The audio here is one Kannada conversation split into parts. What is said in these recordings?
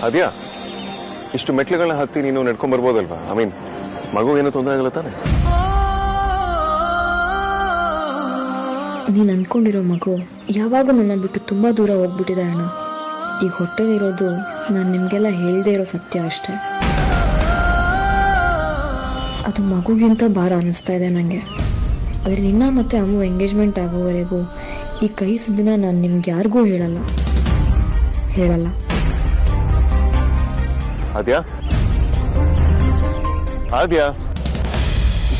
ಅದ್ಯಾ ಇಷ್ಟು ಮೆಟ್ಲುಗಳನ್ನ ಹತ್ತಿ ನೀನು ನಡ್ಕೊಂಡ್ ಬರ್ಬೋದಲ್ವಾ? ಐ ಮೀನ್ ಮಗು ಏನೋ ತೊಂದರೆ ಆಗಲ್ಲ ತಾನೆ? ನೀನ್ ಅನ್ಕೊಂಡಿರೋ ಮಗು ಯಾವಾಗ ನನ್ನ ಬಿಟ್ಟು ತುಂಬಾ ದೂರ ಹೋಗ್ಬಿಟ್ಟಿದೆ ಅಣ್ಣ. ಈಗ ಹೊಟ್ಟೆಲಿರೋದು ನಾನು ನಿಮ್ಗೆಲ್ಲ ಹೇಳ್ದೇ ಇರೋ ಸತ್ಯ ಅಷ್ಟೇ. ಅದು ಮಗುಗಿಂತ ಭಾರ ಅನಿಸ್ತಾ ಇದೆ ನಂಗೆ. ಆದ್ರೆ ನಿನ್ನ ಮತ್ತೆ ಅಮ್ಮ ಎಂಗೇಜ್ಮೆಂಟ್ ಆಗೋವರೆಗೂ ಈ ಕೈ ಸುದ್ದಿನ ನಾನು ನಿಮ್ಗೆ ಯಾರಿಗೂ ಹೇಳಲ್ಲ. ಆದ್ಯಾ ಆದ್ಯಾ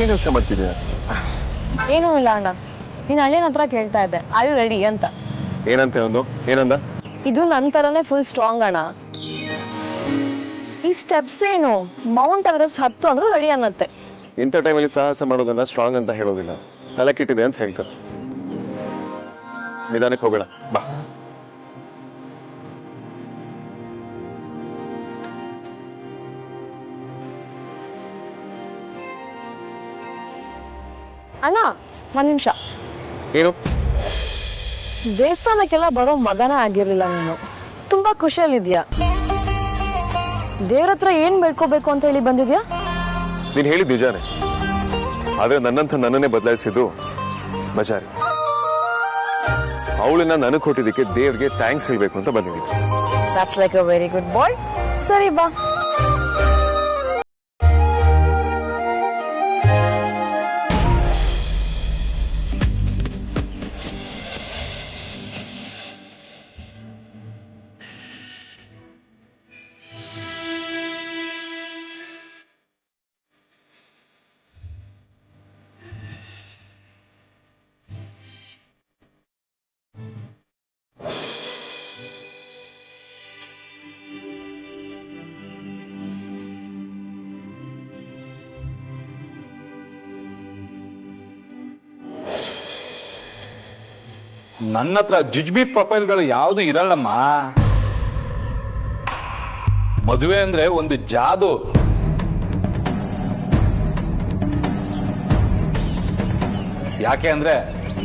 ಏನ್ ಯೋಚನೆ ಮಾಡ್ತಿದ್ಯಾ? ಏನೂ ಇಲ್ಲ ಅಣ್ಣ, ನೀನ್ ಅಳಿಯನ ಹತ್ರ ಕೇಳ್ತಾ ಇದ್ದೆ ಆರ್ ಯು ರೆಡಿ ಅಂತ. ಏನಂತೆ ಒಂದು ಏನಂದ? ಇದು ನನ್ನ ತರನೇ ಫುಲ್ ಸ್ಟ್ರಾಂಗ್ ಅಣ್ಣ. ಈ ಸ್ಟೆಪ್ಸ್ ಏನು ಮೌಂಟ್ ಎವರೆಸ್ಟ್ ಹತ್ತು ಅಂದ್ರೂ ರೆಡಿ ಅನ್ನತ್ತೆ. ಇಂಥ ಟೈಮಲ್ಲಿ ಸಾಹಸ ಮಾಡೋದನ್ನ ಸ್ಟ್ರಾಂಗ್ ಅಂತ ಹೇಳೋದಿಲ್ಲ, ತಲೆಕಿಟ್ಟಿದೆ ಅಂತ ಹೇಳ್ತಾರೆ. ನಿಧಾನಕ್ಕೆ ಹೋಗೋಣ ಬಾ. ಅಣ್ಣ ಒಂದ್ ನಿಮಿಷ. ಏನು? ದೇವಸ್ಥಾನಕ್ಕೆಲ್ಲ ಬರೋ ಮಗನೇ ಆಗಿರ್ಲಿಲ್ಲ ನೀನು. ತುಂಬಾ ಖುಷಿಯಲ್ಲಿದ್ಯಾ? ದೇವ್ರ ಹತ್ರ ಏನ್ ಬೇಡ್ಕೋಬೇಕು ಅಂತ ಹೇಳಿ ಬಂದಿದ್ಯಾ? ನೀನ್ ಹೇಳಿದ್ ನಿಜಾನೇ, ಆದ್ರೆ ನನ್ನನ್ನೇ ಬದಲಾಯಿಸಿದ್ದು ಬಜಾರಿ. ಅವಳನ್ನ ನನಗೆ ಕೊಟ್ಟಿದ್ದಕ್ಕೆ ದೇವ್ರಿಗೆ ಥ್ಯಾಂಕ್ಸ್ ಹೇಳ್ಬೇಕು ಅಂತ ಬಂದಿದ್ದೀನಿ. That's like a very good boy. ಸರಿ ಬಾ. ನನ್ನ ಹತ್ರ ಜುಜ್ಬಿ ಪ್ರೊಫೈಲ್ಗಳು ಯಾವುದು ಇರಲ್ಲಮ್ಮ. ಮದುವೆ ಅಂದ್ರೆ ಒಂದು ಜಾದು. ಯಾಕೆ ಅಂದ್ರೆ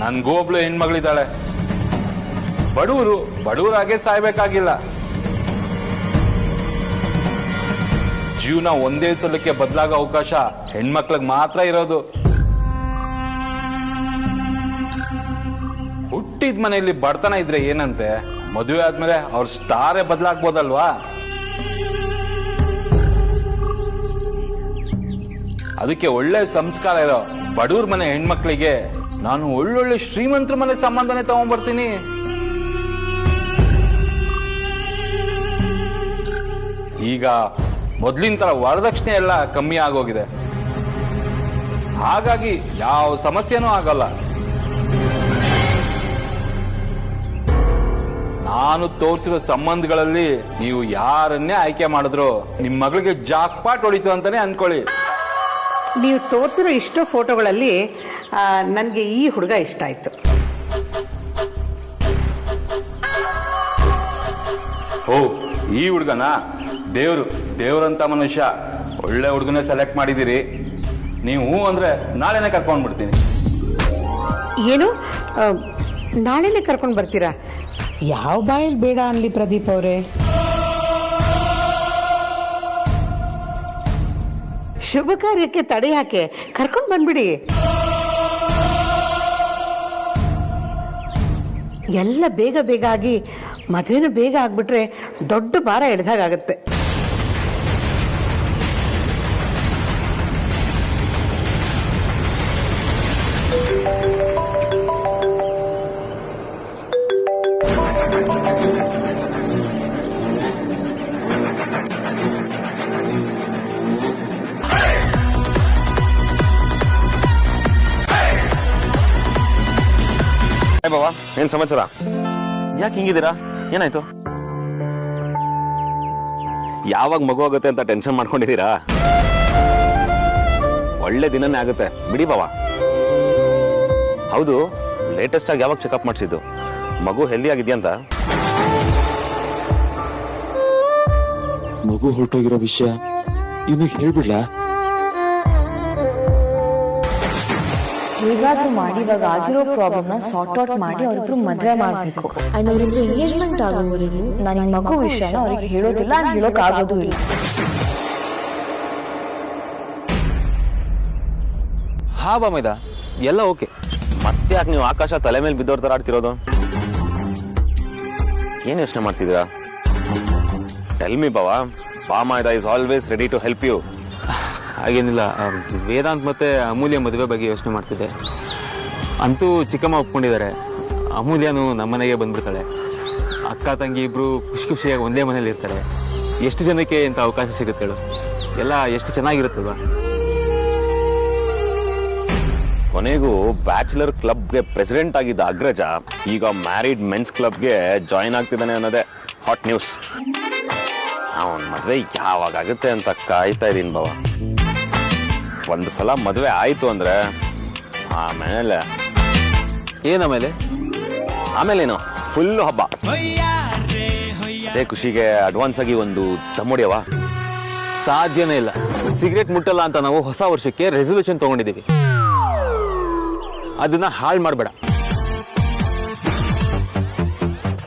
ನನ್ಗೂ ಒಬ್ಳು ಹೆಣ್ಮಗಳಿದ್ದಾಳೆ. ಬಡವರಾಗೆ ಸಾಯ್ಬೇಕಾಗಿಲ್ಲ. ಜೀವನ ಒಂದೇ ಸಲಕ್ಕೆ ಬದಲಾಗೋ ಅವಕಾಶ ಹೆಣ್ಮಕ್ಳಿಗೆ ಮಾತ್ರ ಇರೋದು. ಹುಟ್ಟಿದ ಮನೆಯಲ್ಲಿ ಬಡತನ ಇದ್ರೆ ಏನಂತೆ, ಮದುವೆ ಆದ್ಮೇಲೆ ಅವ್ರ ಸ್ಟಾರೇ ಬದಲಾಗ್ಬೋದಲ್ವಾ? ಅದಕ್ಕೆ ಒಳ್ಳೆ ಸಂಸ್ಕಾರ ಇರೋ ಬಡವ್ರ ಮನೆ ಹೆಣ್ಮಕ್ಳಿಗೆ ನಾನು ಒಳ್ಳೊಳ್ಳೆ ಶ್ರೀಮಂತರ ಮನೆ ಸಂಬಂಧನೇ ತಗೊಂಡ್ಬರ್ತೀನಿ. ಈಗ ಮೊದ್ಲಿನ ತರ ವರದಕ್ಷಿಣೆ ಎಲ್ಲ ಕಮ್ಮಿ ಆಗೋಗಿದೆ. ಹಾಗಾಗಿ ಯಾವ ಸಮಸ್ಯೆನೂ ಆಗಲ್ಲ. ನಾನು ತೋರಿಸಿರೋ ಸಂಬಂಧಗಳಲ್ಲಿ ನೀವು ಯಾರನ್ನೇ ಆಯ್ಕೆ ಮಾಡಿದ್ರು ನಿಮ್ ಮಗಳಿಗೆ ಜಾಕ್ಪಾಟ್ ಹೊಡಿತು ಅಂತಾನೆ ಅನ್ಕೊಳ್ಳಿ. ನೀವು ತೋರಿಸಿರೋ ಇಷ್ಟು ಫೋಟೋಗಳಲ್ಲಿ ನನಗೆ ಈ ಹುಡುಗ ಇಷ್ಟ ಆಯ್ತು. ಓ, ಈ ಹುಡುಗನ ದೇವ್ರಂತ ಮನುಷ್ಯ. ಒಳ್ಳೆ ಹುಡುಗನೇ ಸೆಲೆಕ್ಟ್ ಮಾಡಿದಿರಿ. ನೀವು ಅಂದ್ರೆ ನಾಳೆನೆ ಕರ್ಕೊಂಡ್ಬಿಡ್ತೀನಿ. ಏನು ನಾಳೆನೆ ಕರ್ಕೊಂಡು ಬರ್ತೀರಾ? ಯಾವ ಬಾಯಲ್ಲಿ ಬೇಡ ಅನ್ಲಿ ಪ್ರದೀಪ್ ಅವರೇ. ಶುಭ ಕಾರ್ಯಕ್ಕೆ ತಡೆ ಯಾಕೆ? ಕರ್ಕೊಂಡು ಬಂದ್ಬಿಡಿ. ಎಲ್ಲ ಬೇಗ ಆಗಿ ಮದುವೆನೂ ಬೇಗ ಆಗ್ಬಿಟ್ರೆ ದೊಡ್ಡ ಭಾರ ಎಳ್ದಾಗತ್ತೆ. ಬಾಬಾ, ಏನ್ ಸಮಾಚಾರ? ಯಾಕೆ ಹಿಂಗಿದ್ದೀರಾ? ಏನಾಯ್ತು? ಯಾವಾಗ ಮಗು ಆಗುತ್ತೆ ಅಂತ ಟೆನ್ಷನ್ ಮಾಡ್ಕೊಂಡಿದ್ದೀರಾ? ಒಳ್ಳೆ ದಿನನೇ ಆಗುತ್ತೆ ಬಿಡಿ ಬಾಬಾ. ಹೌದು, ಲೇಟೆಸ್ಟ್ ಆಗಿ ಯಾವಾಗ ಚೆಕಪ್ ಮಾಡಿಸಿದ್ದು? ಮಗು ಹೆಲ್ದಿ ಆಗಿದ್ಯಂತ? ಮಗು ಹೊರಟೋಗಿರೋ ವಿಷಯ ಇನ್ನು ಹೇಳ್ಬಿಡ್ಲಾ? ಹೇಗಾದ್ರೂ ಮಾಡಿ ಇವಾಗ ಆಗಿರೋ ಪ್ರಾಬ್ಲಮ್ನ ಸಾರ್ಟ್ ಔಟ್ ಮಾಡಿ ಅವ್ರಿಬ್ರು ಮದ್ವೆ ಮಾಡ್ಬೇಕು ಅಂಡ್ ಅವ್ರಿಬ್ರು ಎಂಗೇಜ್ಮೆಂಟ್ ಆಗೋವರೆಗೂ ನಾನು ಈ ಮಗು ವಿಷಯನ ಅವ್ರಿಗೆ ಹೇಳೋದಿಲ್ಲ ಅಂಡ್ ಹೇಳೋಕ್ ಆಗೋದು ಇಲ್ಲ. ಹಾ ಬಾಮೈದ ಎಲ್ಲ ಓಕೆ. ಮತ್ತೆ ಯಾಕೆ ನೀವು ಆಕಾಶ ತಲೆ ಮೇಲೆ ಬಿದ್ದೋರ್ ತರ ಆಡ್ತಿರೋದು? ಏನ್ ಯೋಚನೆ ಮಾಡ್ತಿದ್ದೀರಾ? ಟೆಲ್ ಮಿ ಬಾಮೈದ is always ready to help you. ಹಾಗೇನಿಲ್ಲ, ವೇದಾಂತ್ ಮತ್ತೆ ಅಮೂಲ್ಯ ಮದುವೆ ಬಗ್ಗೆ ಯೋಚನೆ ಮಾಡ್ತಿದ್ದೆ. ಅಂತೂ ಚಿಕ್ಕಮ್ಮ ಒಪ್ಕೊಂಡಿದ್ದಾರೆ. ಅಮೂಲ್ಯನು ನಮ್ಮನೆಗೆ ಬಂದ್ಬಿಡ್ತಾಳೆ. ಅಕ್ಕ ತಂಗಿ ಇಬ್ರು ಖುಷಿ ಖುಷಿಯಾಗಿ ಒಂದೇ ಮನೇಲಿ ಇರ್ತಾರೆ. ಎಷ್ಟು ಜನಕ್ಕೆ ಇಂಥ ಅವಕಾಶ ಸಿಗುತ್ತೆ ಹೇಳು? ಎಲ್ಲ ಎಷ್ಟು ಚೆನ್ನಾಗಿರುತ್ತಲ್ವಾ? ಕೊನೆಗೂ ಬ್ಯಾಚುಲರ್ ಕ್ಲಬ್ಗೆ ಪ್ರೆಸಿಡೆಂಟ್ ಆಗಿದ್ದ ಅಗ್ರಜ ಈಗ ಮ್ಯಾರಿಡ್ ಮೆನ್ಸ್ ಕ್ಲಬ್ಗೆ ಜಾಯಿನ್ ಆಗ್ತಿದ್ದಾನೆ ಅನ್ನೋದೇ ಹಾಟ್ ನ್ಯೂಸ್. ಅವನ್ ಮದ್ವೆ ಯಾವಾಗ ಆಗುತ್ತೆ ಅಂತ ಕಾಯ್ತಾ ಇದೀನಿ ಬಾವ. ಒಂದು ಸಲ ಮದ್ವೆ ಆಯ್ತು ಅಂದ್ರೆ ಆಮೇಲೆ ಆಮೇಲೇನು ಫುಲ್ ಹಬ್ಬ. ಅದೇ ಖುಷಿಗೆ ಅಡ್ವಾನ್ಸ್ ಆಗಿ ಒಂದು ದಮ್ಮೊಡಿಯವ. ಸಾಧ್ಯನೇ ಇಲ್ಲ. ಸಿಗರೇಟ್ ಮುಟ್ಟಲ್ಲ ಅಂತ ನಾವು ಹೊಸ ವರ್ಷಕ್ಕೆ ರೆಸಲ್ಯೂಷನ್ ತಗೊಂಡಿದ್ದೀವಿ. ಅದನ್ನ ಹಾಳು ಮಾಡಬೇಡ.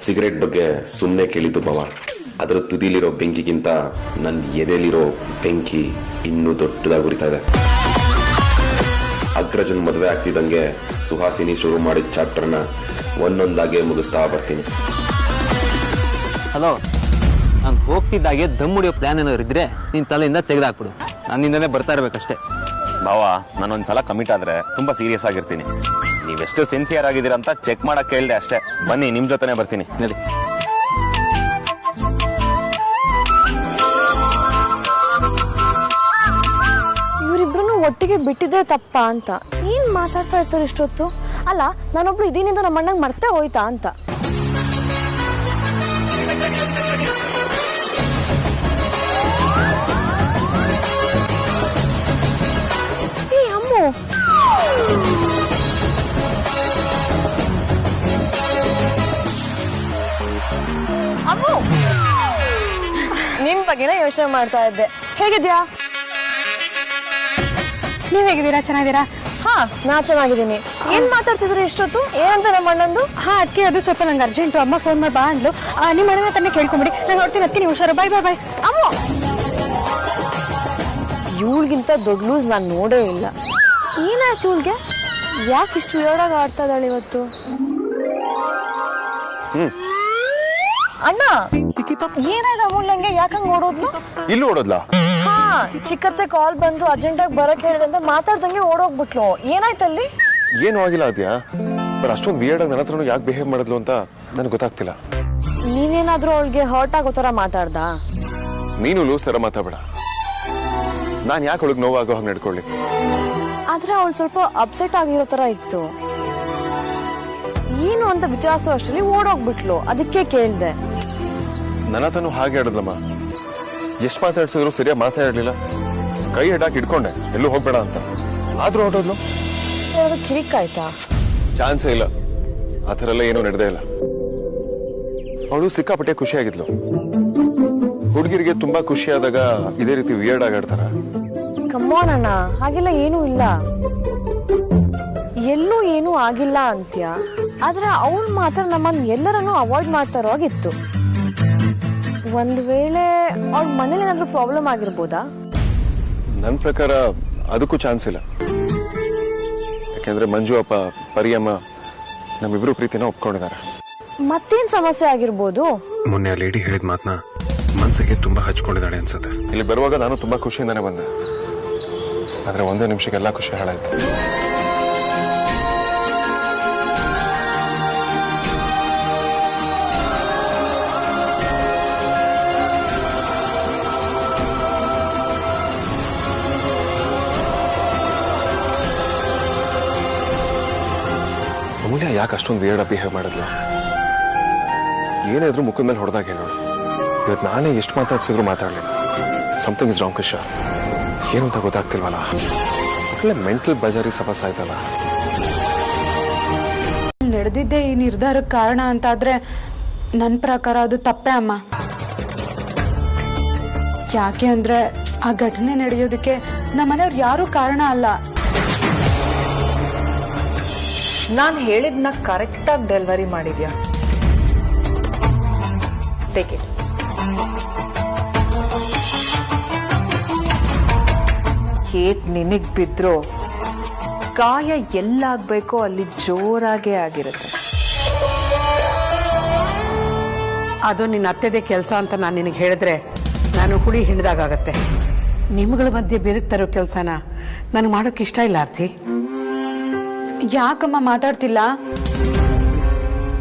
ಸಿಗರೆಟ್ ಬಗ್ಗೆ ಸುಮ್ಮನೆ ಕೇಳಿದ್ದು ಬಾವ. ಅದರ ತುದಿಲಿರೋ ಬೆಂಕಿಗಿಂತ ನನ್ನ ಎದೆಲಿರೋ ಬೆಂಕಿ ಇನ್ನೂ ದೊಡ್ಡದಾಗಿ ಉರಿತಾ ಇದೆ. ಅಗ್ರಜನ್ ಮದುವೆ ಆಗ್ತಿದ್ದಂಗೆ ಸುಹಾಸಿನಿ ಶುರು ಮಾಡಿದ ಚಾಪ್ಟರ್ನ ಒಂದೊಂದಾಗೆ ಮುಗಿಸ್ತಾ ಬರ್ತೀನಿ. ಹಲೋ, ನಾನು ಹೋಗ್ತಿದ್ದಾಗೆ ದಮ್ ಹೊಡಿಯೋ ಪ್ಲಾನ್ ಏನಾದ್ರು ಇದ್ರೆ ನಿನ್ ತಲೆಯಿಂದ ತೆಗೆದಾಕ್ಬಿಡು. ನನ್ನಿಂದನೇ ಬರ್ತಾ ಇರ್ಬೇಕಷ್ಟೇ. ಬಾವ, ನಾನೊಂದ್ಸಲ ಕಮಿಟ್ ಆದ್ರೆ ತುಂಬಾ ಸೀರಿಯಸ್ ಆಗಿರ್ತೀನಿ. ನೀವೆಷ್ಟು ಸಿನ್ಸಿಯರ್ ಆಗಿದ್ದೀರಾ ಅಂತ ಚೆಕ್ ಮಾಡಕ್ ಕೇಳ್ದೆ ಅಷ್ಟೇ. ಬನ್ನಿ, ನಿಮ್ ಜೊತೆನೆ ಬರ್ತೀನಿ. ನಡಿ. ಇವರಿಬ್ರು ಒಟ್ಟಿಗೆ ಬಿಟ್ಟಿದ್ರೆ ತಪ್ಪ ಅಂತ ಏನ್ ಮಾತಾಡ್ತಾ ಇರ್ತಾರೆ ಇಷ್ಟೊತ್ತು? ಅಲ್ಲ, ನಾನೊಬ್ಳು ಇದೀನಿಂದ ನಮ್ಮ ಅಣ್ಣಂಗ್ ಮರ್ತೇ ಹೋಯ್ತಾ ಅಂತ. ಏ ಅಮ್ಮು, ಅಮ್ಮು, ನಿನ್ ಬಗ್ಗೆನೇ ಯೋಚನೆ ಮಾಡ್ತಾ ಇದ್ದೆ. ಹೇಗಿದ್ಯಾ? ನೀವ್ ಹೇಗಿದ್ದೀರಾ? ಚೆನ್ನಾಗಿದ್ದೀರಾ? ಹಾ, ನಾ ಚೆನ್ನಾಗಿದ್ದೀನಿ. ಏನ್ ಮಾತಾಡ್ತಿದ್ರಿ ಇಷ್ಟೊತ್ತು? ಏನಂತ ನಮ್ಮ ಅಣ್ಣಂದು? ಹಾ, ಅದಕ್ಕೆ ಅದು ಸ್ವಲ್ಪ ನಂಗೆ ಅರ್ಜೆಂಟು. ಅಮ್ಮ ಫೋನ್ ಮಾಡಿ ಬಾ ಅಂದ್ಲು. ನಿಮ್ಮ ಅಣ್ಣನ ಹತ್ರನೇ ಕೇಳ್ಕೊಂಬಿಡಿ. ನಾನು ನೋಡ್ತೀನಿ. ಅದಕ್ಕೆ ನೀವು ಹುಷಾರು. ಬಾಯ್ ಬಾಯ್ ಬಾಯ್. ಅಮ್ಮ, ಇವಳಿಗಿಂತ ದೊಡ್ಡ ಲೂಸ್ ನಾನು ನೋಡೇ ಇಲ್ಲ. ಏನಾಯ್ತು ಇವಳಿಗೆ? ಯಾಕೆ ಇಷ್ಟು ವಿರೋಡಾಗಿ ಆಡ್ತಾ ಇದ್ದಾಳೆ ಇವತ್ತು? ಅಣ್ಣ, ಏನಾಯ್ತು ಅಮೂಲ್ಯಂಗೆ? ಯಾಕಂಗ್ ಓಡೋದ್ಲು? ಇಲ್ಲಿ ಓಡೋದ್ಲಾ? ಹಾ, ಚಿಕ್ಕತ್ತೆ ಕಾಲ್ ಬಂದು ಅರ್ಜೆಂಟಾಗಿ ಬರಕ್ ಹೇಳಿದಂತ ಮಾತಾಡ್ದಂಗೆ ಓಡೋಗ್ಬಿಟ್ಲು. ಏನಾಯ್ತಲ್ಲಿ? ಏನು ಆಗಿಲ್ಲ ಅದ್ಯಾ, ಬಟ್ ಅಷ್ಟೊಂದು ವಿಯರ್ಡ್ ಆಗಿ ನನ್ನ ಹತ್ರನೂ ಯಾಕೆ ಬಿಹೇವ್ ಮಾಡಿದ್ಲು ಅಂತ ನನಗೆ ಗೊತ್ತಾಗ್ತಿಲ್ಲ. ನೀನೇನಾದ್ರೂ ಅವಳಿಗೆ ಹರ್ಟ್ ಆಗೋ ತರ ಮಾತಾಡ್ದ? ನೀನು ಲೂಸ್ ತರ ಮಾತಾಡಬೇಡ. ನಾನು ಯಾಕೆ ಅವಳಿಗೆ ನೋವಾಗೋ ಹಾಗೆ ನಡ್ಕೊಳ್ಳಿ? ಆದ್ರೆ ಅವಳು ಸ್ವಲ್ಪ ಅಪ್ಸೆಟ್ ಆಗಿರೋ ತರ ಇತ್ತು. ಏನು ಅಂತ ವಿಚಾರಿಸೋ ಅಷ್ಟರಲ್ಲಿ ಓಡೋಗ್ಬಿಟ್ಲು. ಅದಕ್ಕೆ ಕೇಳ್ದೆ. ನನ್ನ ಹತ್ರನೂ ಹಾಗೆ ಆಡದ್ಲಮ್ಮ. ಎಷ್ಟು ಮಾತಾಡ್ಸಿದ್ರು ಸರಿಯಾಗಿ ಮಾತಾಡಲಿಲ್ಲ. ಕೈ ಹಿಡಾಕಿ ಇಟ್ಕೊಂಡೆ ಎಲ್ಲೂ ಹೋಗ್ಬೇಡ ಅಂತ. ಆದ್ರೂ ಹೊರಟೋದ್ಲು. ಕಿರಿಕಾಯ್ತಾ? ಚಾನ್ಸೇ ಇಲ್ಲ. ಆ ಥರ ಎಲ್ಲ ಏನೂ ನಡೆದೇ ಇಲ್ಲ. ಅವಳು ಸಿಕ್ಕಾಪಟ್ಟೆ ಖುಷಿಯಾಗಿದ್ಲು. ಹುಡುಗಿರಿಗೆ ತುಂಬಾ ಖುಷಿಯಾದಾಗ ಇದೇ ರೀತಿ ವಿಯರ್ಡ್ ಆಗಾಡ್ತಾರ? ಕಮ್ಮೋನ್ ಅಣ್ಣ, ಹಾಗೆಲ್ಲ ಏನೂ ಇಲ್ಲ. ಎಲ್ಲೂ ಏನೂ ಆಗಿಲ್ಲ ಅಂತ್ಯ. ಆದ್ರೆ ಅವಳು ಮಾತ್ರ ನಮ್ಮನ್ನ ಎಲ್ಲರನ್ನೂ ಅವಾಯ್ಡ್ ಮಾಡ್ತಾರೋ ಆಗಿತ್ತು. ಒಂದ್ ವೇಳೆ ಅವ್ಳ ಮನೇಲಿ ಏನಾದ್ರೂ ಪ್ರಾಬ್ಲಮ್ ಆಗಿರ್ಬೋದಾ? ನನ್ನ ಪ್ರಕಾರ ಅದಕ್ಕೂ ಚಾನ್ಸ್ ಇಲ್ಲ. ಯಾಕೆಂದ್ರೆ ಮಂಜು ಅಪ್ಪ, ಪರಿಯಮ್ಮ ನಮ್ಮಿಬ್ರು ಪ್ರೀತಿನ ಒಪ್ಕೊಂಡಿದ್ದಾರೆ. ಮತ್ತೇನ್ ಸಮಸ್ಯೆ ಆಗಿರ್ಬೋದು? ಮೊನ್ನೆ ಆ ಲೇಡಿ ಹೇಳಿದ ಮಾತನ್ನ ಮನ್ಸಿಗೆ ತುಂಬಾ ಹಚ್ಕೊಂಡಿದ್ದಾಳೆ ಅನ್ಸುತ್ತೆ. ಇಲ್ಲಿ ಬರುವಾಗ ನಾನು ತುಂಬಾ ಖುಷಿಯಿಂದಾನೆ ಬಂದೆ. ಆದ್ರೆ ಒಂದೇ ನಿಮಿಷಕ್ಕೆ ಎಲ್ಲಾ ಖುಷಿ ಹಾಳಾಯ್ತು. ಅಮೂಲ್ಯ ಯಾಕೆ ಅಷ್ಟೊಂದು ವಿಯರ್ಡ್ ಬಿಹೇವ್ ಮಾಡಿದ್ಲು? ಏನಾದ್ರೂ ಮುಖದ ಮೇಲೆ ಹೊಡೆದಾಗ ಹೇಳೋಳು. ಇವತ್ತು ನಾನೇ ಎಷ್ಟು ಮಾತಾಡ್ಸಿದ್ರು ಮಾತಾಡ್ಲಿಲ್ಲ. Something is wrong Kisha. ಏನು ಅಂತ ಗೊತ್ತಾಗ್ತಿಲ್ವಲ್ಲ. ಒಳ್ಳೆ ಮೆಂಟಲ್ ಬಜಾರಿ ಸಭಾಸ ಆಯ್ತಲ್ಲ. ನಡೆದಿದ್ದೆ ಈ ನಿರ್ಧಾರಕ್ಕೆ ಕಾರಣ ಅಂತಾದ್ರೆ ನನ್ನ ಪ್ರಕಾರ ಅದು ತಪ್ಪೇ ಅಮ್ಮ. ಯಾಕೆ ಅಂದ್ರೆ ಆ ಘಟನೆ ನಡೆಯೋದಕ್ಕೆ ನಮ್ಮ ಮನೆಯವ್ರು ಯಾರೂ ಕಾರಣ ಅಲ್ಲ. ನಾನು ಹೇಳಿದ್ನ ಕರೆಕ್ಟಾಗಿ ಡೆಲಿವರಿ ಮಾಡಿದ್ಯಾ? Take it. ಹೇಟ್ ನಿನಗ್ ಬಿದ್ರು ಗಾಯ ಎಲ್ಲಾಗ್ಬೇಕೋ ಅಲ್ಲಿ ಜೋರಾಗೇ ಆಗಿರುತ್ತೆ. ಅದು ನಿನ್ನ ಅತ್ತೆದೇ ಕೆಲಸ ಅಂತ ನಾನು ನಿನಗೆ ಹೇಳಿದ್ರೆ ನಾನು ಹುಳಿ ಹಿಡಿದಾಗತ್ತೆ. ನಿಮ್ಗಳ ಮಧ್ಯೆ ಬೆರಗ್ತಾರೋ ಕೆಲಸನ ನನಗೆ ಮಾಡೋಕೆ ಇಷ್ಟ ಇಲ್ಲ ಆರ್ತಿ. ಯಾಕಮ್ಮ ಮಾತಾಡ್ತಿಲ್ಲ?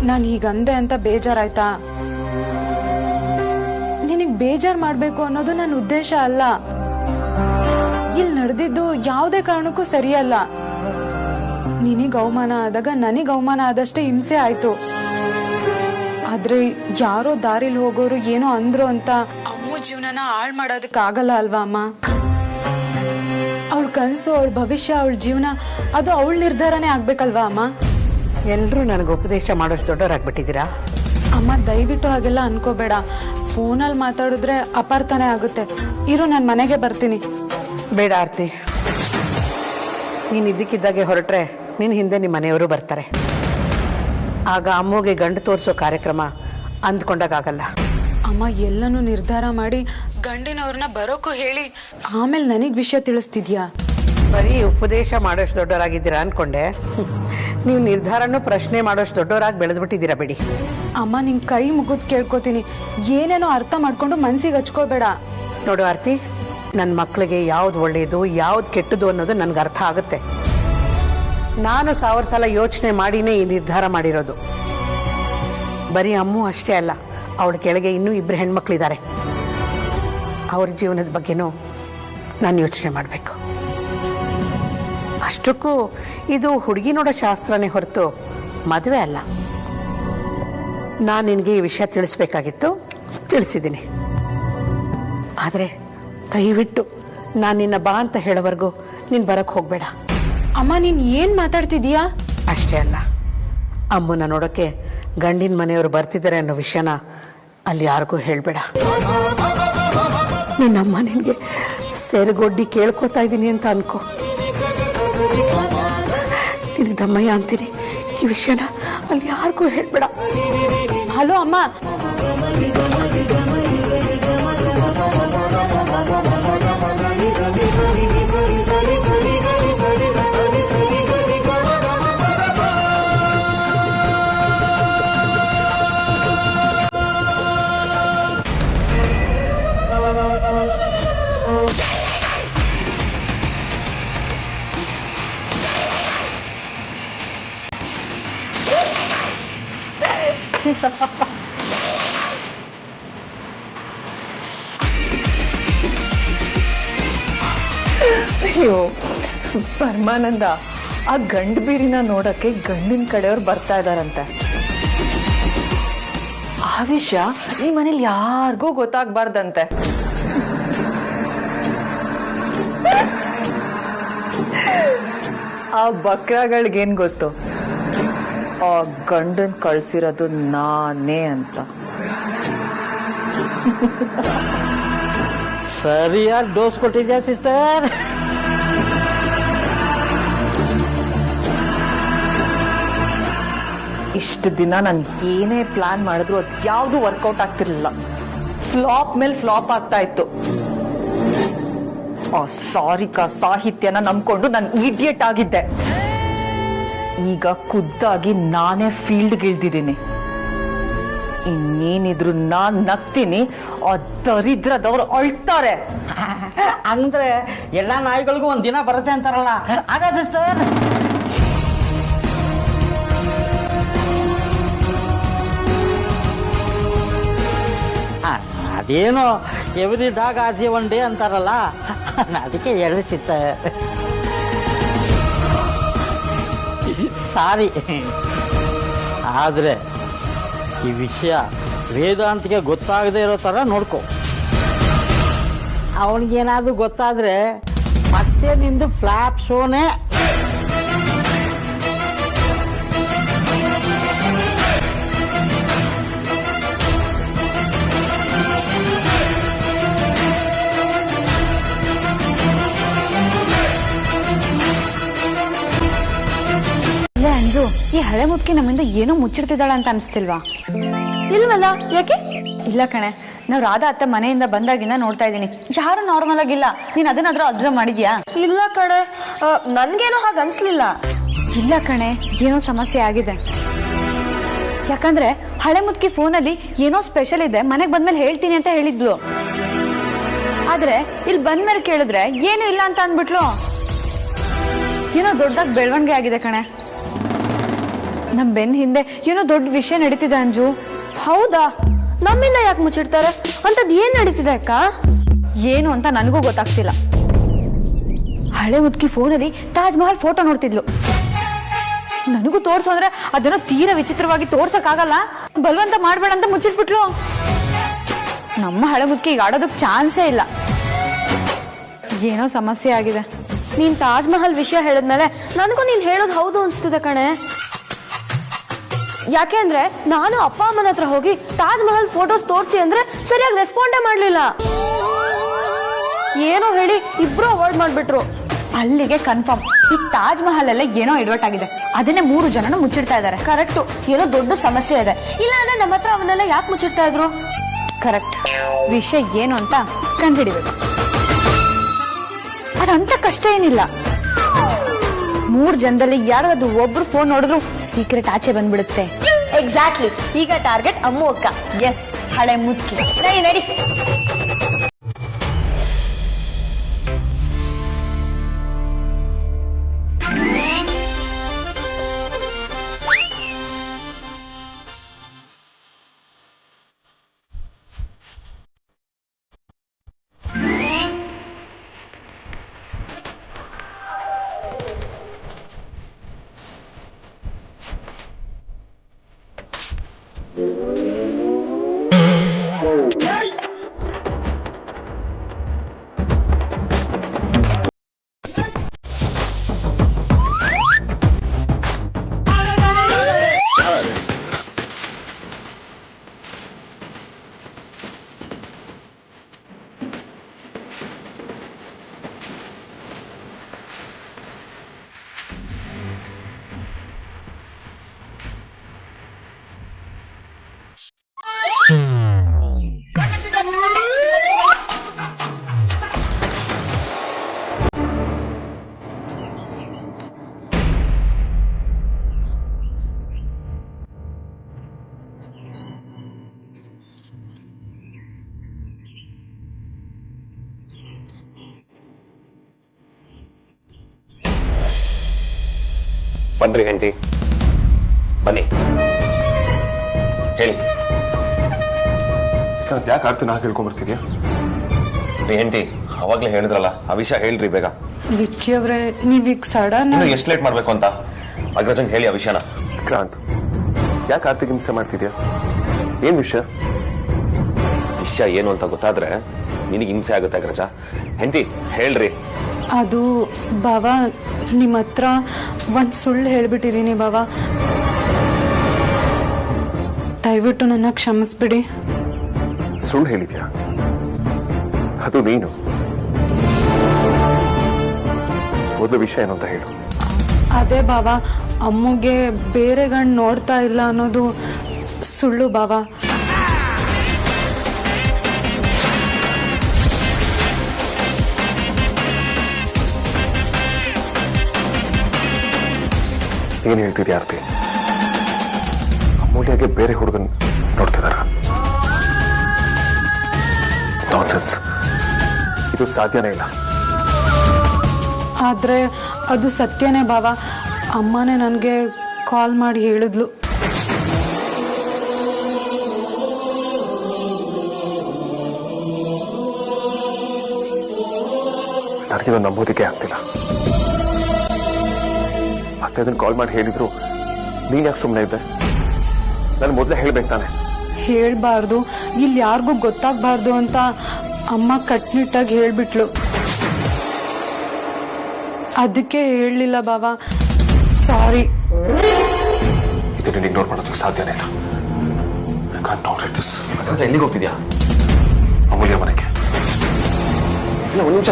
ನಾನು ಹೀಗಂದೆ ಅಂತ ಬೇಜಾರಾಯ್ತಾ? ನಿನಗ್ ಬೇಜಾರ್ ಮಾಡ್ಬೇಕು ಅನ್ನೋದು ನನ್ನ ಉದ್ದೇಶ ಅಲ್ಲ. ಇಲ್ಲಿ ನಡೆದಿದ್ದು ಯಾವುದೇ ಕಾರಣಕ್ಕೂ ಸರಿಯಲ್ಲ. ನಿನಗ್ ಅವಮಾನ ಆದಾಗ ನನಗ್ ಅವಮಾನ ಆದಷ್ಟೇ ಹಿಂಸೆ ಆಯ್ತು. ಆದ್ರೆ ಯಾರೋ ದಾರಿಲಿ ಹೋಗೋರು ಏನೋ ಅಂದ್ರು ಅಂತ ಅಮ್ಮ ಜೀವನನ ಹಾಳು ಮಾಡೋದಕ್ಕಾಗಲ್ಲ ಅಲ್ವಾ ಅಮ್ಮ? ಅವಳ ಕನಸು, ಅವಳ ಭವಿಷ್ಯ, ಅವಳ ಜೀವನ ಅದು ಅವಳ ನಿರ್ಧಾರನೇ ಆಗ್ಬೇಕಲ್ವಾ ಅಮ್ಮ? ಎಲ್ಲರೂ ನನಗೆ ಉಪದೇಶ ಮಾಡೋಷ್ಟು ದೊಡ್ಡವರಾಗ್ಬಿಟ್ಟಿದ್ದೀರಾ ಅಮ್ಮ. ದಯವಿಟ್ಟು ಹಾಗೆಲ್ಲ ಅನ್ಕೋಬೇಡ. ಫೋನಲ್ಲಿ ಮಾತಾಡಿದ್ರೆ ಅಪಾರ್ಥನೆ ಆಗುತ್ತೆ. ಇರು, ನಾನು ಮನೆಗೆ ಬರ್ತೀನಿ. ಬೇಡ ಆರ್ತಿ, ನೀನು ಇದ್ದಕ್ಕಿದ್ದಾಗೆ ಹೊರಟ್ರೆ ನಿನ್ನ ಹಿಂದೆ ನಿಮ್ಮ ಮನೆಯವರು ಬರ್ತಾರೆ. ಆಗ ಅಮ್ಮಗೆ ಗಂಡು ತೋರಿಸೋ ಕಾರ್ಯಕ್ರಮ ಅಂದ್ಕೊಂಡಾಗಲ್ಲ. ಅಮ್ಮ ಎಲ್ಲನೂ ನಿರ್ಧಾರ ಮಾಡಿ ಗಂಡಿನವ್ರನ್ನ ಬರೋಕ್ಕೂ ಹೇಳಿ ಆಮೇಲೆ ನನಗ್ ವಿಷಯ ತಿಳಿಸ್ತಿದ್ಯಾ? ಬರೀ ಉಪದೇಶ ಮಾಡೋಷ್ಟು ದೊಡ್ಡವರಾಗಿದ್ದೀರಾ ಅನ್ಕೊಂಡೆ. ನೀವು ನಿರ್ಧಾರನೂ ಪ್ರಶ್ನೆ ಮಾಡೋಷ್ಟು ದೊಡ್ಡವರಾಗಿ ಬೆಳೆದ್ಬಿಟ್ಟಿದ್ದೀರಾ ಬಿಡಿ. ಅಮ್ಮ, ನಿನ್ ಕೈ ಮುಗಿದ್ ಕೇಳ್ಕೊತೀನಿ, ಏನೇನೋ ಅರ್ಥ ಮಾಡ್ಕೊಂಡು ಮನ್ಸಿಗೆ ಹಚ್ಕೊಳ್ಬೇಡ. ನೋಡು ಆರ್ತಿ, ನನ್ನ ಮಕ್ಕಳಿಗೆ ಯಾವ್ದು ಒಳ್ಳೆಯದು ಯಾವ್ದು ಕೆಟ್ಟದು ಅನ್ನೋದು ನನ್ಗೆ ಅರ್ಥ ಆಗುತ್ತೆ. ನಾನು 1000 ಸಲ ಯೋಚನೆ ಮಾಡಿನೇ ಈ ನಿರ್ಧಾರ ಮಾಡಿರೋದು. ಬರೀ ಅಮ್ಮು ಅಷ್ಟೇ ಅಲ್ಲ, ಅವಳ ಕೆಳಗೆ ಇನ್ನೂ 2 ಹೆಣ್ಮಕ್ಳಿದ್ದಾರೆ. ಅವ್ರ ಜೀವನದ ಬಗ್ಗೆನೂ ನಾನು ಯೋಚನೆ ಮಾಡಬೇಕು. ಅಷ್ಟಕ್ಕೂ ಇದು ಹುಡುಗಿ ನೋಡೋ ಶಾಸ್ತ್ರನೇ ಹೊರತು ಮದುವೆ ಅಲ್ಲ. ನಾನು ನಿನಗೆ ಈ ವಿಷಯ ತಿಳಿಸ್ಬೇಕಾಗಿತ್ತು, ತಿಳಿಸಿದ್ದೀನಿ. ಆದರೆ ದಯವಿಟ್ಟು ನಾನು ನಿನ್ನ ಬಾ ಅಂತ ಹೇಳೋವರೆಗೂ ನೀನು ಬರಕ್ಕೆ ಹೋಗಬೇಡ. ಅಮ್ಮ, ನೀನ್ ಏನ್ ಮಾತಾಡ್ತಿದೀಯಾ? ಅಷ್ಟೇ ಅಲ್ಲ, ಅಮ್ಮನ ನೋಡೋಕ್ಕೆ ಗಂಡಿನ ಮನೆಯವರು ಬರ್ತಿದ್ದಾರೆ ಅನ್ನೋ ವಿಷಯನ ಅಲ್ಲಿ ಯಾರಿಗೂ ಹೇಳಬೇಡ. ನಿನ್ನಮ್ಮ ನಿನಗೆ ಸೆರಗೊಡ್ಡಿ ಕೇಳ್ಕೊತಾ ಇದ್ದೀನಿ ಅಂತ ಅನ್ಕೋ. ನಿನಗೆ ದಮ್ಮಯ್ಯ ಅಂತೀನಿ, ಈ ವಿಷಯನ ಅಲ್ಲಿ ಯಾರಿಗೂ ಹೇಳಬೇಡ. ಹಲೋ ಅಮ್ಮ. ಅಯ್ಯೋ ಪರಮಾನಂದ, ಆ ಗಂಡು ಬೀರಿನ ನೋಡಕ್ಕೆ ಗಂಡಿನ ಕಡೆಯವ್ರು ಬರ್ತಾ ಇದಾರಂತೆ. ಆ ವಿಷಯ ಈ ಮನೇಲಿ ಯಾರಿಗೂ ಗೊತ್ತಾಗ್ಬಾರ್ದಂತೆ. ಆ ಬಕ್ರಾಗಳಿಗೇನ್ ಗೊತ್ತು ಆ ಗಂಡನ್ ಕಳ್ಸಿರೋದು ನಾನೇ ಅಂತ. ಸರಿಯಾಗಿ ಡೋಸ್ ಕೊಟ್ಟಿದ್ಯಾ ಸಿಸ್ಟರ್? ಇಷ್ಟು ದಿನ ನಾನು ಏನೇ ಪ್ಲಾನ್ ಮಾಡಿದ್ರು ಅದು ಯಾವ್ದು ವರ್ಕೌಟ್ ಆಗ್ತಿರ್ಲಿಲ್ಲ. ಫ್ಲಾಪ್ ಮೇಲೆ ಫ್ಲಾಪ್ ಆಗ್ತಾ ಇತ್ತು. ಆ ಸಾರಿಕಾ ಸಾಹಿತ್ಯನ ನಂಬ್ಕೊಂಡು ನಾನು ಇಡಿಯಟ್ ಆಗಿದ್ದೆ. ಈಗ ಖುದ್ದಾಗಿ ನಾನೇ ಫೀಲ್ಡ್ಗೆ ಇಳ್ದಿದ್ದೀನಿ. ಇನ್ನೇನಿದ್ರು ನಾನ್ ನಗ್ತೀನಿ, ಆ ದರಿದ್ರದವ್ರು ಅಳ್ತಾರೆ. ಅಂದ್ರೆ ಎಲ್ಲಾ ನಾಯಿಗಳಿಗೂ ಒಂದ್ ದಿನ ಬರುತ್ತೆ ಅಂತಾರಲ್ಲ, ಆಗ ಸಿಸ್ಟರ್. ಅದೇನೋ every dog as A one day ಅಂತಾರಲ್ಲ, ಅದಕ್ಕೆ ಹೇಳಿ ಸಿಸ್ಟರ್. ಸಾರಿ. ಆದ್ರೆ ಈ ವಿಷಯ ವೇದಾಂತಿಗೆ ಗೊತ್ತಾಗದೇ ಇರೋ ತರ ನೋಡ್ಕೊ. ಅವನಿಗೇನಾದ್ರೂ ಗೊತ್ತಾದ್ರೆ ಮತ್ತೆ ನಿಂದು ಫ್ಲಾಪ್ ಶೋನೇ. ಅಂಜು, ಈ ಹಳೆ ಮುದ್ಕಿ ನಮ್ಮಿಂದ ಏನೋ ಮುಚ್ಚಿಡ್ತಿದ್ದಾಳ ಅಂತ ಅನಿಸ್ತಿಲ್ವಾ? ಇಲ್ವಲ್ಲ, ಯಾಕೆ? ಇಲ್ಲ ಕಣೆ, ನಾವು ರಾಧಾ ಅತ್ತೆ ಮನೆಯಿಂದ ಬಂದಾಗಿಂದ ನೋಡ್ತಾ ಇದ್ದೀನಿ, ಯಾರು ನಾರ್ಮಲ್ ಆಗಿಲ್ಲ. ನೀನ್ ಅದನ್ನಾದ್ರೂ ಅಬ್ಸರ್ವ್ ಮಾಡಿದ್ಯಾ? ಇಲ್ಲ ಕಣೆ, ನನ್ಗೇನೋ ಹಾಗೆ ಅನ್ಸ್ಲಿಲ್ಲ. ಇಲ್ಲ ಕಣೆ, ಏನೋ ಸಮಸ್ಯೆ ಆಗಿದೆ. ಯಾಕಂದ್ರೆ ಹಳೆ ಮುದ್ಕಿ ಫೋನಲ್ಲಿ ಏನೋ ಸ್ಪೆಷಲ್ ಇದೆ, ಮನೆಗೆ ಬಂದ್ಮೇಲೆ ಹೇಳ್ತೀನಿ ಅಂತ ಹೇಳಿದ್ಲು. ಆದ್ರೆ ಇಲ್ಲಿ ಬಂದ್ಮೇಲೆ ಕೇಳಿದ್ರೆ ಏನು ಇಲ್ಲ ಅಂತ ಅಂದ್ಬಿಟ್ಲು. ಏನೋ ದೊಡ್ಡದಾಗಿ ಬೆಳವಣಿಗೆ ಆಗಿದೆ ಕಣೆ. ನಮ್ ಬೆನ್ ಹಿಂದೆ ಏನೋ ದೊಡ್ಡ ವಿಷಯ ನಡೀತಿದೆ ಅಂಜು. ಹೌದಾ? ನಮ್ಮಿಂದ ಯಾಕೆ ಮುಚ್ಚಿಡ್ತಾರೆ? ಅಂತದ್ ಏನ್ ನಡೀತಿದೆ ಅಕ್ಕ? ಏನು ಅಂತ ನನಗೂ ಗೊತ್ತಾಗ್ತಿಲ್ಲ. ಹಳೆ ಮುದ್ಕಿ ಫೋನಲ್ಲಿ ತಾಜ್ ಮಹಲ್ ಫೋಟೋ ನೋಡ್ತಿದ್ಲು. ನನಗೂ ತೋರ್ಸು ಅಂದ್ರೆ ಅದನ್ನ ತೀರಾ ವಿಚಿತ್ರವಾಗಿ ತೋರ್ಸಕ್ ಆಗಲ್ಲ, ಬಲವಂತ ಮಾಡ್ಬೇಡ ಅಂತ ಮುಚ್ಚಿಟ್ಬಿಟ್ಲು. ನಮ್ಮ ಹಳೆ ಮುದ್ಕಿ ಈಗ ಆಡೋದಕ್ ಚಾನ್ಸೇ ಇಲ್ಲ. ಏನೋ ಸಮಸ್ಯೆ ಆಗಿದೆ. ನೀನ್ ತಾಜ್ ಮಹಲ್ ವಿಷಯ ಹೇಳಿದ್ಮೇಲೆ ನನಗೂ ನೀನ್ ಹೇಳೋದು ಹೌದು ಅನ್ಸ್ತಿದೆ ಕಣೆ. ಯಾಕೆ ಅಂದ್ರೆ ನಾನು ಅಪ್ಪ ಅಮ್ಮನ ಹತ್ರ ಹೋಗಿ ತಾಜ್ ಮಹಲ್ ಫೋಟೋಸ್ ತೋರಿಸಿ ಅಂದ್ರೆ ಸರಿಯಾಗಿ ರೆಸ್ಪಾಂಡೇ ಮಾಡ್ಲಿಲ್ಲ. ಏನೋ ಹೇಳಿ ಇಬ್ರು ಅವಾಯ್ಡ್ ಮಾಡ್ಬಿಟ್ರು. ಅಲ್ಲಿಗೆ ಕನ್ಫರ್ಮ್, ಈ ತಾಜ್ ಮಹಲ್ ಅಲ್ಲೇ ಏನೋ ಎಡವಟ್ ಆಗಿದೆ. ಅದನ್ನೇ 3 ಜನನ ಮುಚ್ಚಿಡ್ತಾ ಇದ್ದಾರೆ. ಕರೆಕ್ಟು, ಏನೋ ದೊಡ್ಡ ಸಮಸ್ಯೆ ಇದೆ. ಇಲ್ಲ ಅಂದ್ರೆ ನಮ್ಮ ಹತ್ರ ಅವನ್ನೆಲ್ಲ ಯಾಕೆ ಮುಚ್ಚಿಡ್ತಾ ಇದ್ರು? ಕರೆಕ್ಟ್. ವಿಷಯ ಏನು ಅಂತ ಕಂಡುಹಿಡಿಬೇಕು. ಅದಂತ ಕಷ್ಟ ಏನಿಲ್ಲ. 3 ಜನದಲ್ಲಿ ಯಾರಾದ್ರೂ ಒಬ್ರು ಫೋನ್ ನೋಡಿದ್ರು ಸೀಕ್ರೆಟ್ ಆಚೆ ಬಂದ್ಬಿಡುತ್ತೆ. ಎಕ್ಸಾಕ್ಟ್ಲಿ. ಈಗ ಟಾರ್ಗೆಟ್ ಅಮ್ಮು ಅಕ್ಕ. ಎಸ್, ಹಳೆ ಮುದ್ಕಿ. ನಡಿ ನಡಿ. ಬನ್ರಿ ಹೆಂಡತಿ, ಬನ್ನಿ, ಹೇಳಿ. ಯಾಕೆ ಆರ್ತಿ ನಾ ಕೇಳ್ಕೊಂಡ್ಬರ್ತಿದ್ಯಾ? ರೀ ಹೆಂಡತಿ, ಅವಾಗ್ಲೇ ಹೇಳಿದ್ರಲ್ಲ, ಆ ವಿಷಯ ಹೇಳ್ರಿ ಬೇಗ. ವಿಕ್ಕಿ ಅವ್ರೆ, ನೀವೀಗ ಸಡನ್ ಎಷ್ಟು ಲೇಟ್ ಮಾಡ್ಬೇಕು ಅಂತ ಅಗ್ರಜಂಗ್ ಹೇಳಿ ಆ ವಿಷಯನ. ಕ್ರಾಂತ್, ಯಾಕೆ ಆರ್ತಿಗೆ ಹಿಂಸೆ ಮಾಡ್ತಿದ್ಯಾ? ಏನ್ ವಿಷಯ? ವಿಷಯ ಏನು ಅಂತ ಗೊತ್ತಾದ್ರೆ ನಿನಗೆ ಹಿಂಸೆ ಆಗುತ್ತೆ ಅಗ್ರಜ. ಹೆಂಡತಿ ಹೇಳ್ರಿ. ಅದು ಬಾವಾ, ನಿಮ್ಮ ಹತ್ರ ಒಂದ್ ಸುಳ್ಳು ಹೇಳ್ಬಿಟ್ಟಿದೀನಿ ಬಾವಾ. ದಯವಿಟ್ಟು ನನ್ನ ಕ್ಷಮಿಸ್ಬಿಡಿ. ಸುಳ್ಳು ಹೇಳಿದ್ಯಾ? ಅದು ನೀನು? ಮೊದಲು ವಿಷಯ ಏನು ಅಂತ ಹೇಳು. ಅದೇ ಬಾವಾ, ಅಮ್ಮಗೆ ಬೇರೆ ಗಂಡು ನೋಡ್ತಾ ಇಲ್ಲ ಅನ್ನೋದು ಸುಳ್ಳು ಬಾವಾ. ಏನ್ ಹೇಳ್ತಿದ್ಯಾ ಆರ್ತಿ? ಅಮೂಲ್ಯಗೆ ಬೇರೆ ಹುಡುಗನ್ ನೋಡ್ತಿದಾರ? ನಾನ್ಸೆನ್ಸ್. ಇದು ಸಾಧ್ಯನೇ ಇಲ್ಲ. ಆದ್ರೆ ಅದು ಸತ್ಯನೇ ಬಾವಾ. ಅಮ್ಮನೇ ನನಗೆ ಕಾಲ್ ಮಾಡಿ ಹೇಳಿದ್ಲು. ನನಗಿದು ನಂಬೋದಿಕ್ಕೆ ಆಗ್ತಿಲ್ಲ. ಮತ್ತೆ ಅದನ್ನ ಕಾಲ್ ಮಾಡಿ ಹೇಳಿದ್ರು, ನೀನ್ ಯಾಕೆ ಸುಮ್ಮನೆ ಇದ್ದೆ? ನಾನು ಮೊದಲೇ ಹೇಳ್ಬೇಕು ತಾನೆ? ಹೇಳ್ಬಾರ್ದು, ಇಲ್ಲಿ ಯಾರಿಗೂ ಗೊತ್ತಾಗ್ಬಾರ್ದು ಅಂತ ಅಮ್ಮ ಕಟ್ನಿಟ್ಟಾಗಿ ಹೇಳ್ಬಿಟ್ಲು. ಅದಕ್ಕೆ ಹೇಳಲಿಲ್ಲ ಬಾವಾ, ಸಾರಿ. ಇದನ್ನ ಇಗ್ನೋರ್ ಮಾಡೋದಕ್ಕೆ ಸಾಧ್ಯನೇ ಇಲ್ಲ. I can't tolerate this. ಅಗ್ರಜ, ಎಲ್ಲಿಗೆ ಹೋಗ್ತಿದ್ಯಾ? ಅಮೂಲ್ಯ ಮನೆಗೆ. ಇಲ್ಲ, ಒಂದು ನಿಮಿಷ.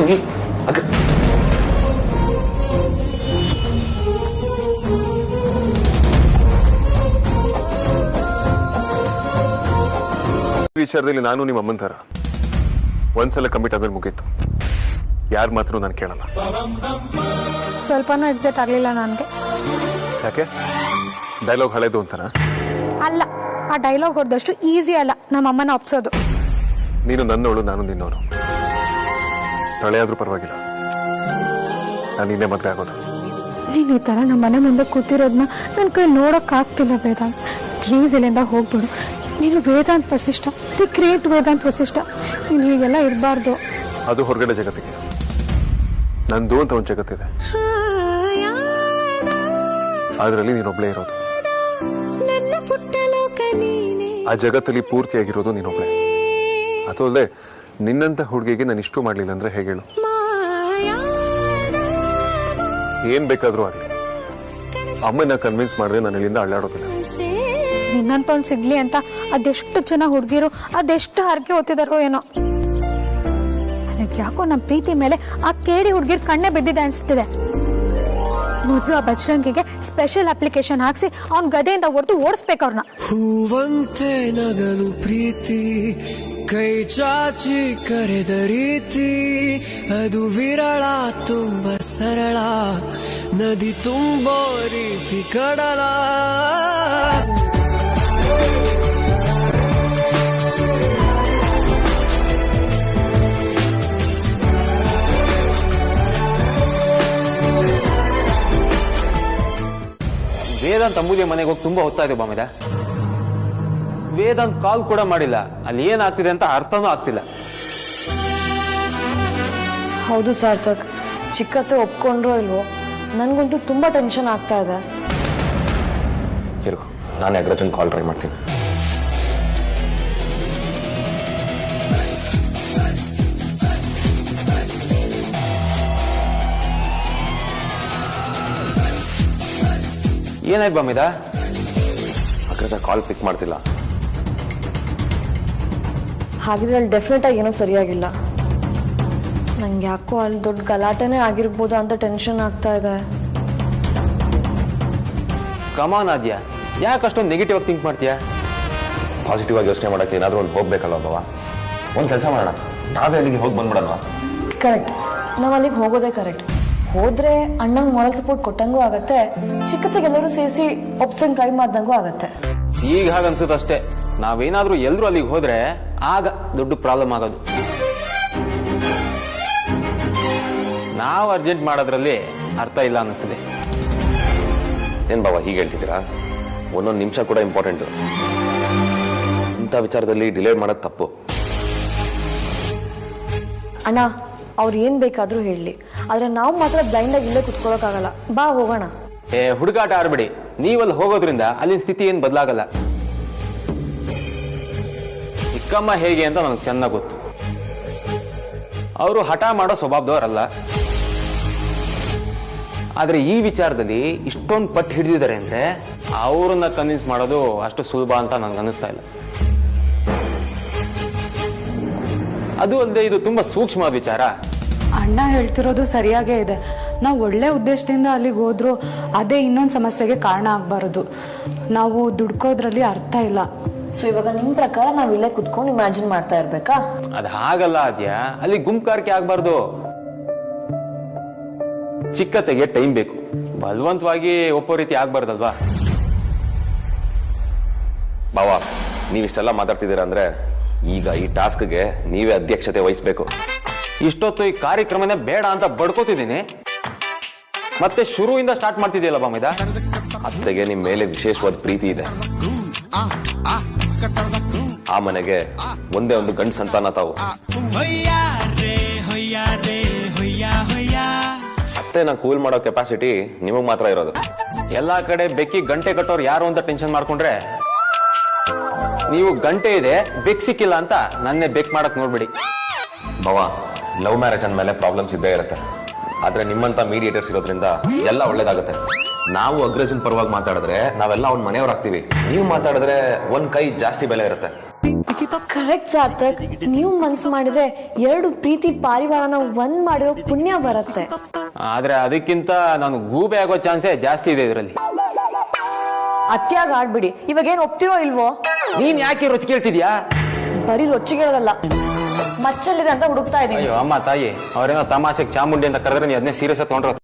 ವಿಚಾರದಲ್ಲಿ ನಾನು ನಿಮ್ಮ ಅಮ್ಮನ ಥರ ಒಂದ್ಸಲ ಕಮಿಟ್ ಆದ್ಮೇಲೆ ಮುಗೀತು. ಯಾರ ಮಾತ್ರ ನಾನು ಕೇಳಲ್ಲ. ಸ್ವಲ್ಪನೂ ಎಕ್ಸೈಟ್ ಆಗಲಿಲ್ಲ ನನಗೆ. ಯಾಕೆ? ಡೈಲಾಗ್ ಹಳೇದು ಅಂತನಾ? ಅಲ್ಲ, ಆ ಡೈಲಾಗ್ ಹೊಡೆದಷ್ಟು ಈಸಿ ಅಲ್ಲ ನಮ್ಮ ಅಮ್ಮನ ಒಪ್ಸೋದು. ನೀನು ನನ್ನೋಳು, ನಾನು ನಿನ್ನೋನು. ಹಳೆಯಾದ್ರೂ ಪರವಾಗಿಲ್ಲ, ನಾನು ಇನ್ನೇ ಮದುವೆ ಆಗೋದು. ನೀನು ಈ ಥರ ನಮ್ಮ ಮನೆ ಮುಂದೆ ಕೂತಿರೋದನ್ನ ನನ್ನ ಕೈ ನೋಡೋಕ್ಕಾಗ್ತಿಲ್ಲ ವೇದಾಂತ್. ಪ್ಲೀಸ್ ಇಲ್ಲಿಂದ ಹೋಗ್ಬಿಡು. ನೀನು ವೇದಾಂತ್ ವಸಿಷ್ಠ, ದಿ ಗ್ರೇಟ್ ವೇದಾಂತ್ ವಸಿಷ್ಠ. ನೀನು ಹೀಗೆಲ್ಲ ಇರಬಾರ್ದು. ಅದು ಹೊರಗಡೆ ಜಗತ್ತಿಗೆ, ನಂದು ಅಂತ ಒಂದು ಜಗತ್ತಿದೆ, ಅದರಲ್ಲಿ ನೀನೊಬ್ಳೇ ಇರೋದು. ಆ ಜಗತ್ತಲ್ಲಿ ಪೂರ್ತಿಯಾಗಿರೋದು ನೀನೊಬ್ಳೆ. ಅದು ಅಲ್ಲದೆ ನಿನ್ನಂತ ಹುಡುಗಿಗೆ ನಾನು ಇಷ್ಟು ಮಾಡ್ಲಿಲ್ಲ ಅಂದ್ರೆ ಹೇಗೆ ಹೇಳು? ಏನ್ ಬೇಕಾದ್ರೂ ಆಗಲಿ, ಅಮ್ಮನ ಕನ್ವಿನ್ಸ್ ಮಾಡಿದ್ರೆ ನಾನು ಇಲ್ಲಿಂದ ಅಳ್ಳಾಡೋದಿಲ್ಲ. ನಿನ್ನಂತ ಒಂದು ಸಿಗ್ಲಿ ಅಂತ ಅದೆಷ್ಟು ಜನ ಹುಡುಗಿರು ಅದೆಷ್ಟು ಹರಕೆ ಹೊತ್ತಿದಾರೋ ಏನೋ. ನನಗೆ ಯಾಕೋ ನಮ್ಮ ಪ್ರೀತಿ ಮೇಲೆ ಆ ಕೇಡಿ ಹುಡುಗಿರ್ ಕಣ್ಣೆ ಬಿದ್ದಿದೆ ಅನ್ಸ್ತಿದೆ. ಮೊದಲು ಆ ಬಜರಂಗಿಗೆ ಸ್ಪೆಷಲ್ ಅಪ್ಲಿಕೇಶನ್ ಹಾಕ್ಸಿ ಅವ್ನ ಗದೆಯಿಂದ ಹೊಡೆದು ಓಡಿಸ್ಬೇಕು ಅವ್ರನ್ನ. ಹೂವಂತೆ ನಗಲು ಪ್ರೀತಿ, ಕೈ ಚಾಚಿ ಕರೆದ ರೀತಿ, ಅದು ವಿರಳ ತುಂಬ ಸರಳ, ನದಿ ತುಂಬೋ ರೀತಿ ಕಡಲ. ವೇದಾಂತ್ ಅಮೂಲ್ಯ ಮನೆಗೆ ಹೋಗಿ ತುಂಬಾ ಹೊತ್ತಾಯ್ತು ಬಾಮಿದ. ವೇದಾಂತ್ ಕಾಲ್ ಕೂಡ ಮಾಡಿಲ್ಲ. ಅಲ್ಲಿ ಏನಾಗ್ತಿದೆ ಅಂತ ಅರ್ಥನೂ ಆಗ್ತಿಲ್ಲ. ಹೌದು ಸಾರ್ಥಕ್, ಚಿಕ್ಕತ್ತೆ ಒಪ್ಕೊಂಡ್ರೋ ಇಲ್ವೋ, ನನ್ಗಂತೂ ತುಂಬಾ ಟೆನ್ಷನ್ ಆಗ್ತಾ ಇದೆ. ನಾನೇ ಅಗ್ರಜನ್ ಕಾಲ್ ಟ್ರೈ ಮಾಡ್ತೀನಿ. ಏನಾಯ್ತು ಬಾಮಿದ? ಅಗ್ರಜ ಕಾಲ್ ಪಿಕ್ ಮಾಡ್ತಿಲ್ಲ. ಹಾಗಿದ್ರೆ ಅಲ್ಲಿ ಡೆಫಿನೆಟ್ ಆಗಿ ಏನೋ ಸರಿಯಾಗಿಲ್ಲ. ನಂಗೆ ಯಾಕೋ ಅಲ್ಲಿ ದೊಡ್ಡ ಗಲಾಟೆನೇ ಆಗಿರ್ಬೋದು ಅಂತ ಟೆನ್ಷನ್ ಆಗ್ತಾ ಇದೆ. ಕಮಾನ್ ಆದ್ಯಾ, ಯಾಕೆ ಅಷ್ಟೊಂದು ನೆಗೆಟಿವ್ ಆಗಿ ಥಿಂಕ್ ಮಾಡ್ತೀಯಾ? ಪಾಸಿಟಿವ್ ಆಗಿ ಯೋಚನೆ ಮಾಡಕ್ಕೆ ಏನಾದ್ರೂ ಒಂದು ಹೋಗ್ಬೇಕಲ್ಲ ಬಾವ. ಒಂದು ಕೆಲಸ ಮಾಡೋಣ, ನಾವೇ ಅಲ್ಲಿಗೆ ಹೋಗಿ ಬಂದ್ಬಿಡೋಣ. ಕರೆಕ್ಟ್, ನಾವು ಅಲ್ಲಿಗೆ ಹೋಗೋದೇ ಕರೆಕ್ಟ್. ಹೋದ್ರೆ ಅಣ್ಣಂಗೆ ಮಾರಲ್ ಸಪೋರ್ಟ್ ಕೊಟ್ಟಂಗೂ ಆಗತ್ತೆ, ಚಿಕ್ಕತ್ತಿಗೆಲ್ಲರೂ ಸೇರಿಸಿ ಒಪ್ಸನ್ ಟ್ರೈ ಮಾಡ್ದಂಗೂ ಆಗತ್ತೆ. ಈಗ ಹಾಗನ್ಸುತ್ತೆ ಅಷ್ಟೇ. ನಾವೇನಾದ್ರೂ ಎಲ್ರು ಅಲ್ಲಿಗೆ ಹೋದ್ರೆ ಆಗ ದೊಡ್ಡ ಪ್ರಾಬ್ಲಮ್ ಆಗೋದು. ನಾವು ಅರ್ಜೆಂಟ್ ಮಾಡೋದ್ರಲ್ಲಿ ಅರ್ಥ ಇಲ್ಲ ಅನ್ನಿಸ್ತದೆ. ಏನ್ ಬಾವ ಹೀಗೆ ಹೇಳ್ತಿದ್ದೀರಾ? ಒಂದೊಂದು ನಿಮಿಷ ಕೂಡ ಇಂಪಾರ್ಟೆಂಟ್. ಇಂಥ ವಿಚಾರದಲ್ಲಿ ಡಿಲೇ ಮಾಡೋದು ತಪ್ಪು. ಅಣ್ಣ, ಅವ್ರು ಏನ್ ಬೇಕಾದ್ರೂ ಹೇಳಲಿ, ಆದ್ರೆ ನಾವು ಮಾತ್ರ ಬ್ಲೈಂಡ್ ಆಗಿ ಇಲ್ಲೇ ಕುತ್ಕೊಳ್ಳೋಕ್ಕಾಗಲ್ಲ. ಬಾ ಹೋಗೋಣ. ಹುಡುಗಾಟ ಆಡ್ಬೇಡಿ. ನೀವಲ್ಲಿ ಹೋಗೋದ್ರಿಂದ ಅಲ್ಲಿನ ಸ್ಥಿತಿ ಏನ್ ಬದಲಾಗಲ್ಲ. ಚಿಕ್ಕಮ್ಮ ಹೇಗೆ ಅಂತ ನನಗೆ ಚೆನ್ನಾಗಿ ಗೊತ್ತು. ಅವರು ಹಠ ಮಾಡೋ ಸ್ವಭಾವದವರಲ್ಲ. ಆದ್ರೆ ಈ ವಿಚಾರದಲ್ಲಿ ಇಷ್ಟೊಂದು ಪಟ್ಟು ಹಿಡಿದಿದ್ದಾರೆ ಅಂದ್ರೆ ಅವ್ರನ್ನ ಕನ್ವಿನ್ಸ್ ಮಾಡೋದು ಅಷ್ಟು ಸುಲಭ ಅಂತ ನನ್ಗೆ ಅನ್ನಿಸ್ತಾ ಇಲ್ಲ. ಅದು ಅಲ್ಲದೆ ಇದು ತುಂಬಾ ಸೂಕ್ಷ್ಮ ವಿಚಾರ. ಅಣ್ಣ ಹೇಳ್ತಿರೋದು ಸರಿಯಾಗೇ ಇದೆ. ನಾವು ಒಳ್ಳೆ ಉದ್ದೇಶದಿಂದ ಅಲ್ಲಿಗೆ ಹೋದ್ರು ಅದೇ ಇನ್ನೊಂದು ಸಮಸ್ಯೆಗೆ ಕಾರಣ ಆಗ್ಬಾರದು. ನಾವು ದುಡ್ಕೋದ್ರಲ್ಲಿ ಅರ್ಥ ಇಲ್ಲ. ಸೊ ಇವಾಗ ನಿಮ್ ಪ್ರಕಾರ ನಾವ್ ಇಲ್ಲೇ ಕುತ್ಕೊಂಡು ಇಮ್ಯಾಜಿನ್ ಮಾಡ್ತಾ ಇರ್ಬೇಕಾ? ಅದು ಹಾಗಲ್ಲ ಅದ್ಯಾ, ಅಲ್ಲಿ ಗುಂಪುಗಾರಿಕೆ ಆಗ್ಬಾರ್ದು. ಚಿಕ್ಕತೆಗೆ ಟೈಮ್ ಬೇಕು, ಬಲವಂತವಾಗಿ ಒಪ್ಪೋ ರೀತಿ ಆಗ್ಬಾರ್ದಲ್ವಾ? ಬಾವ, ನೀವಿಷ್ಟೆಲ್ಲ ಮಾತಾಡ್ತಿದ್ದೀರಾ ಅಂದ್ರೆ ಈಗ ಈ ಟಾಸ್ಕ್ಗೆ ನೀವೇ ಅಧ್ಯಕ್ಷತೆ ವಹಿಸ್ಬೇಕು. ಇಷ್ಟೊತ್ತು ಈ ಕಾರ್ಯಕ್ರಮನೇ ಬೇಡ ಅಂತ ಬಡ್ಕೋತಿದ್ದೀನಿ, ಮತ್ತೆ ಶುರುವಿಂದ ಸ್ಟಾರ್ಟ್ ಮಾಡ್ತಿದ್ದೀಯಲ್ಲ ಬಾಮಿದ. ಅತ್ತೆಗೆ ನಿಮ್ ಮೇಲೆ ವಿಶೇಷವಾದ ಪ್ರೀತಿ ಇದೆ. ಆ ಮನೆಗೆ ಒಂದೇ ಒಂದು ಗಂಡು ಸಂತಾನ ತಾವು. ಅತ್ತೆನ ಕೂಲ್ ಮಾಡೋ ಕೆಪಾಸಿಟಿ ನಿಮಗ್ ಮಾತ್ರ ಇರೋದು. ಎಲ್ಲಾ ಕಡೆ ಬೆಕ್ಕಿ ಗಂಟೆ ಕಟ್ಟೋರು ಯಾರು ಅಂತ ಟೆನ್ಷನ್ ಮಾಡ್ಕೊಂಡ್ರೆ, ನೀವು ಗಂಟೆ ಇದೆ ಬೆಕ್ ಸಿಕ್ಕಿಲ್ಲ ಅಂತ ನನ್ನೇ ಬೆಕ್ ಮಾಡಕ್ ನೋಡ್ಬಿಡಿ. ಬಾವ, ಲವ್ ಮ್ಯಾರೇಜ್ ಅಂದ್ಮೇಲೆ ಪ್ರಾಬ್ಲಮ್ಸ್ ಇದ್ದೇ ಇರುತ್ತೆ. ಆದ್ರೆ ನಿಮ್ಮಂತ ಮೀಡಿಯೇಟರ್ಸ್ ಇರೋದ್ರಿಂದ ಎಲ್ಲ ಒಳ್ಳೇದಾಗುತ್ತೆ. ನಾವು ಅಗ್ರಜನ್ ಪರವಾಗಿ ಮಾತಾಡಿದ್ರೆ ನಾವೆಲ್ಲ ಅವ್ನ ಮನೆಯವ್ರಾಗ್ತೀವಿ. ನೀವು ಮಾತಾಡಿದ್ರೆ ಒಂದ್ ಕೈ ಜಾಸ್ತಿ ಬೆಲೆ ಇರುತ್ತೆ. ಕರೆಕ್ಟ್ ಸಾರ್ಥಕ್, ನೀವು ಮನ್ಸು ಮಾಡಿದ್ರೆ ಎರಡು ಪ್ರೀತಿ ಪಾರಿವಾಳನ ಒಂದ್ ಮಾಡಿರೋ ಪುಣ್ಯ ಬರುತ್ತೆ. ಆದ್ರೆ ಅದಕ್ಕಿಂತ ನಾನು ಗೂಬೆ ಆಗೋ ಚಾನ್ಸೇ ಜಾಸ್ತಿ ಇದೆ ಇದರಲ್ಲಿ. ಅತ್ಯಾಗ ಆಡ್ಬಿಡಿ. ಇವಾಗ ಏನ್ ಒಪ್ತಿರೋ ಇಲ್ವೋ? ನೀನ್ ಯಾಕೆ ರುಚಿ ಕೇಳ್ತಿದ್ಯಾ? ಬರೀ ರೊಚ್ಚಿಗಿರೋದಲ್ಲ, ಮಚ್ಚಲ್ಲಿದೆ ಅಂತ ಹುಡುಕ್ತಾ ಇದ್ದೀನಿ. ಅಯ್ಯೋ ಅಮ್ಮ ತಾಯಿ, ಅವ್ರೇನೋ ತಮಾಷೆಗೆ ಚಾಮುಂಡಿ ಅಂತ ಕರೆದ್ರೆ ನೀ ಅದನ್ನೇ ಸೀರಿಯಸ್ ತಗೊಂಡ್ರ